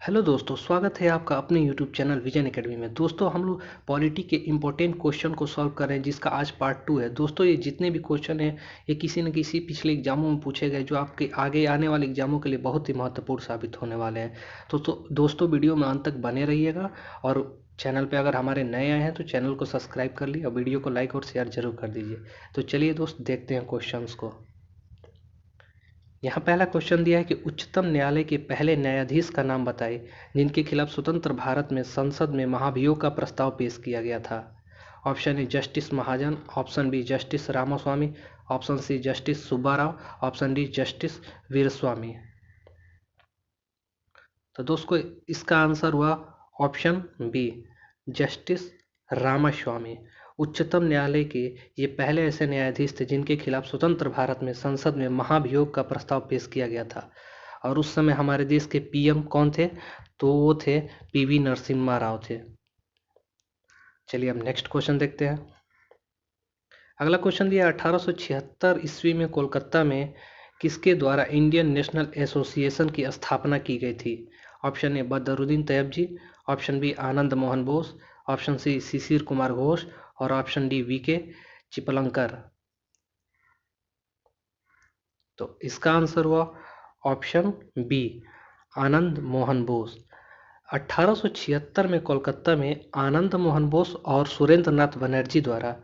Hello दोस्तों, स्वागत है आपका अपने यूट्यूब चैनल विजन एकेडमी में। दोस्तों, हम लोग पॉलिटी के इम्पोर्टेंट क्वेश्चन को सॉल्व कर रहे हैं, जिसका आज पार्ट 2 है। दोस्तों, ये जितने भी क्वेश्चन हैं ये किसी न किसी पिछले एग्जामों में पूछे गए, जो आपके आगे आने वाले एग्जामों के लिए बहुत ही महत्वपूर्ण साबित होने वाले हैं। तो दोस्तों, वीडियो में अंत तक बने रहिएगा। और चैनल पे अगर हमारे नए आए हैं तो चैनल को सब्सक्राइब कर लीजिए और वीडियो को लाइक और शेयर जरूर कर दीजिए। तो चलिए दोस्त, देखते हैं क्वेश्चंस को। यहाँ पहला क्वेश्चन दिया है कि उच्चतम न्यायालय के पहले न्यायाधीश का नाम बताइए जिनके खिलाफ स्वतंत्र भारत में संसद में महाभियोग का प्रस्ताव पेश किया गया था। Option A justice Mahajan, option B justice Ramaswami, option C justice Subbarao, option D justice Veeraswami. तो दोस्तों, इसका आंसर हुआ ऑप्शन बी, जस्टिस रामास्वामी। उच्चतम न्यायालय के ये पहले ऐसे न्यायाधीश थे जिनके खिलाफ स्वतंत्र भारत में संसद में महाभियोग का प्रस्ताव पेश किया गया था। और उस समय हमारे देश के पीएम कौन थे? तो वो थे पीवी नरसिम्हा राव थे। चलिए अब नेक्स्ट क्वेश्चन देखते हैं। अगला क्वेश्चन दिया 1876 ईस्वी में कोलकाता में किसके द्वारा इंडियन नेशनल एसोसिएशन की स्थापना की गई थी? Option A Badruddin Tayyab, option B Anand Mohan Bose, option C Shishir Kumar Ghosh और ऑप्शन डी वीके चिपलंकर। तो इसका आंसर हुआ ऑप्शन बी, आनंद मोहन बोस। 1876 में कोलकाता में आनंद मोहन बोस और सुरेंद्र नाथ बनर्जी द्वारा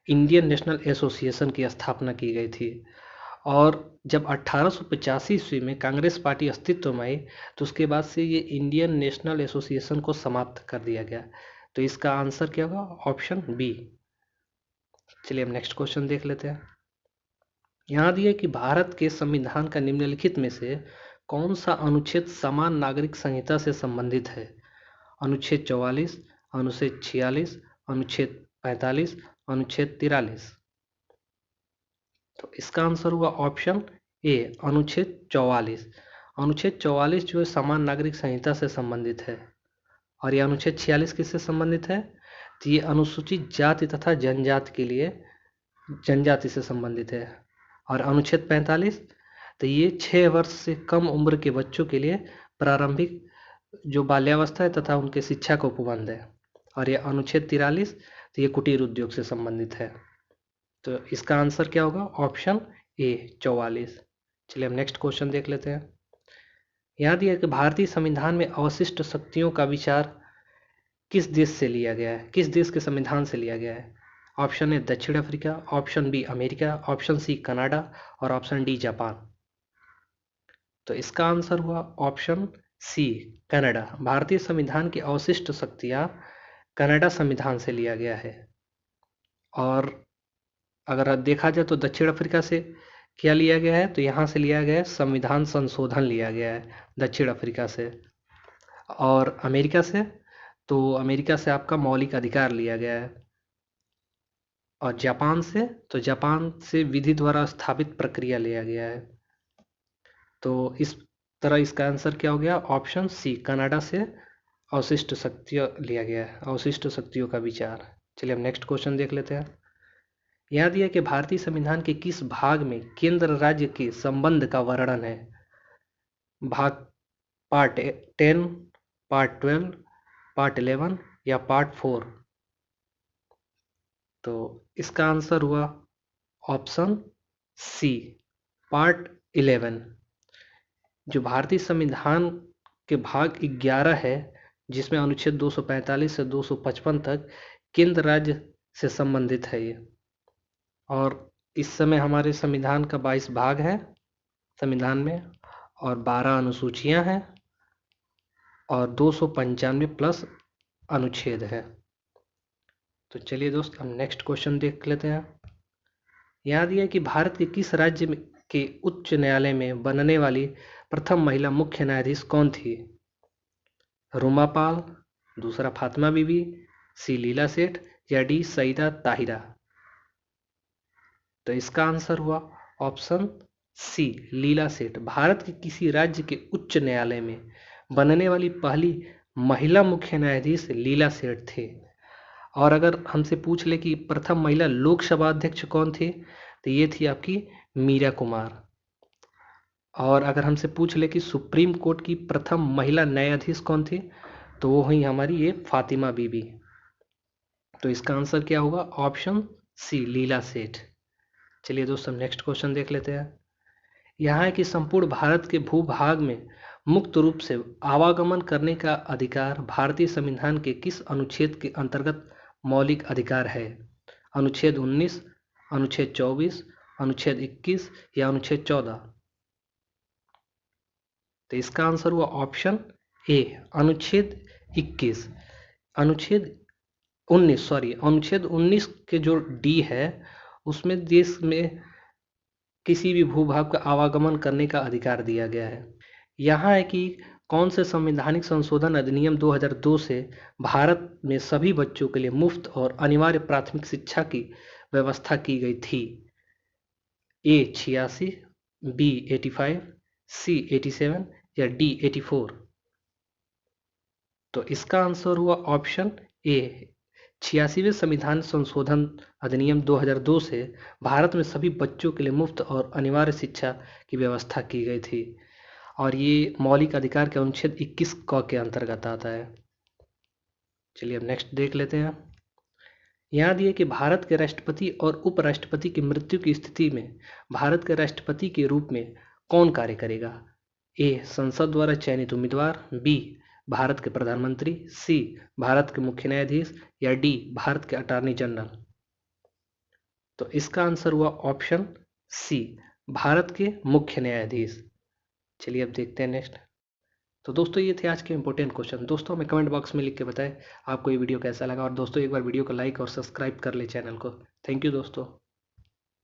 इंडियन नेशनल एसोसिएशन की स्थापना की गई थी। और जब 1885 ईस्वी में कांग्रेस पार्टी अस्तित्व में आई तो उसके बाद से ये इंडियन नेशनल एसोसिएशन को समाप्त कर दिया गया। तो इसका आंसर क्या होगा? Option B. चलिए हम नेक्स्ट क्वेश्चन देख लेते हैं। यहाँ दिया कि भारत के संविधान का निम्नलिखित में से कौन सा अनुच्छेद समान नागरिक संहिता से संबंधित है? अनुच्छेद 44, अनुच्छेद 46, अनुच्छेद 45, अनुच्छेद 43। तो इसका आंसर हुआ ऑप्शन ए, अनुच्छेद 44। अनुच्छेद 44 जो है समान नागरिक संहिता से संबंधित है। और ये अनुच्छेद 46 किससे संबंधित है? तो ये अनुसूचित जाति तथा जनजाति के लिए जनजाति से संबंधित है। और अनुच्छेद 45 तो ये 6 वर्ष से कम उम्र के बच्चों के लिए प्रारंभिक जो बाल्यावस्था है तथा उनके शिक्षा का उपबंध है। और ये अनुच्छेद 43 तो ये कुटीर उद्योग से संबंधित है। तो इसका आंसर क्या होगा? Option A, 44। चलिए हम नेक्स्ट क्वेश्चन देख लेते हैं। यहाँ दिया कि भारतीय संविधान में अवशिष्ट शक्तियों का विचार किस देश से लिया गया है, किस देश के संविधान से लिया गया है? ऑप्शन ए दक्षिण Africa, option B America, option C Canada और ऑप्शन डी जापान। तो इसका आंसर हुआ ऑप्शन सी, कनाडा। भारतीय संविधान की अवशिष्ट शक्तियाँ कनाडा संविधान से लिया गया है। और अगर देखा जाए तो दक्षिण अफ्रीका से क्या लिया गया है? तो यहाँ से लिया गया है संविधान संशोधन लिया गया है दक्षिण अफ्रीका से। और अमेरिका से तो अमेरिका से आपका मौलिक अधिकार लिया गया है। और जापान से तो जापान से विधि द्वारा स्थापित प्रक्रिया लिया गया है। तो इस तरह इसका आंसर क्या हो गया? ऑप्शन सी, कनाडा से अवशिष्ट शक्तियाँ लिया गया है, अवशिष्ट शक्तियों का विचार। चलिए हम नेक्स्ट क्वेश्चन देख लेते हैं। यह दिया कि भारतीय संविधान के किस भाग में केंद्र राज्य के संबंध का वर्णन है? भाग पार्ट 10, पार्ट 12, पार्ट 11 या पार्ट 4? तो इसका आंसर हुआ ऑप्शन सी, पार्ट 11। जो भारतीय संविधान के भाग 11 है, जिसमें अनुच्छेद 245 से 255 तक केंद्र राज्य से संबंधित है ये। और इस समय हमारे संविधान का 22 भाग है संविधान में, और 12 अनुसूचियां हैं और 295 प्लस अनुच्छेद है। तो चलिए दोस्त, हम नेक्स्ट क्वेश्चन देख लेते हैं। याद दिया कि भारत के किस राज्य के उच्च न्यायालय में बनने वाली प्रथम महिला मुख्य न्यायाधीश कौन थी? रूमा पाल, दूसरा फातिमा बीबी, सी लीला सेठ या डी सईदा ताहिरा। तो इसका आंसर हुआ ऑप्शन सी, लीला सेठ। भारत के किसी राज्य के उच्च न्यायालय में बनने वाली पहली महिला मुख्य न्यायाधीश लीला सेठ थे। और अगर हमसे पूछ ले कि प्रथम महिला लोकसभा अध्यक्ष कौन थी, तो ये थी आपकी मीरा कुमार। और अगर हमसे पूछ ले कि सुप्रीम कोर्ट की प्रथम महिला न्यायाधीश कौन थी, तो वो हुई हमारी ये फातिमा बीबी। तो इसका आंसर क्या होगा? ऑप्शन सी, लीला सेठ। चलिए दोस्तों, नेक्स्ट क्वेश्चन देख लेते हैं। यहाँ है कि संपूर्ण भारत के भूभाग में मुक्त रूप से आवागमन करने का अधिकार भारतीय संविधान के किस अनुच्छेद के अंतर्गत मौलिक अधिकार है? अनुच्छेद 19, अनुच्छेद 24, अनुच्छेद 21 या अनुच्छेद 14? तो इसका आंसर हुआ ऑप्शन ए, अनुच्छेद 21। अनुच्छेद 19, सॉरी, अनुच्छेद 19 के जो डी है, उसमें देश में किसी भी भूभाग का आवागमन करने का अधिकार दिया गया है। यहाँ है कि कौन से संवैधानिक संशोधन अधिनियम 2002 से भारत में सभी बच्चों के लिए मुफ्त और अनिवार्य प्राथमिक शिक्षा की व्यवस्था की गई थी? ए 86, बी 85, सी 87 या डी 84? तो इसका आंसर हुआ ऑप्शन ए, 86वें संविधान संशोधन अधिनियम 2002 से भारत में सभी बच्चों के लिए मुफ्त और अनिवार्य शिक्षा की व्यवस्था की गई थी, और ये मौलिक अधिकार के अनुच्छेद 21 क के अंतर्गत आता है। चलिए अब नेक्स्ट देख लेते हैं। यहाँ दिए कि भारत के राष्ट्रपति और उपराष्ट्रपति की मृत्यु की स्थिति में भारत के राष्ट्रपति के रूप में कौन कार्य करेगा? ए, संसद द्वारा चयनित उम्मीदवार, बी, भारत के प्रधानमंत्री, सी, भारत के मुख्य न्यायाधीश या डी, भारत के अटॉर्नी जनरल? तो इसका आंसर हुआ ऑप्शन सी, भारत के मुख्य न्यायाधीश। चलिए अब देखते हैं नेक्स्ट। तो दोस्तों, ये थे आज के इंपॉर्टेंट क्वेश्चन। दोस्तों हमें कमेंट बॉक्स में लिख के बताएं आपको ये वीडियो कैसा लगा, और दोस्तों एक बार वीडियो को लाइक और सब्सक्राइब कर ले चैनल को। थैंक यू दोस्तों।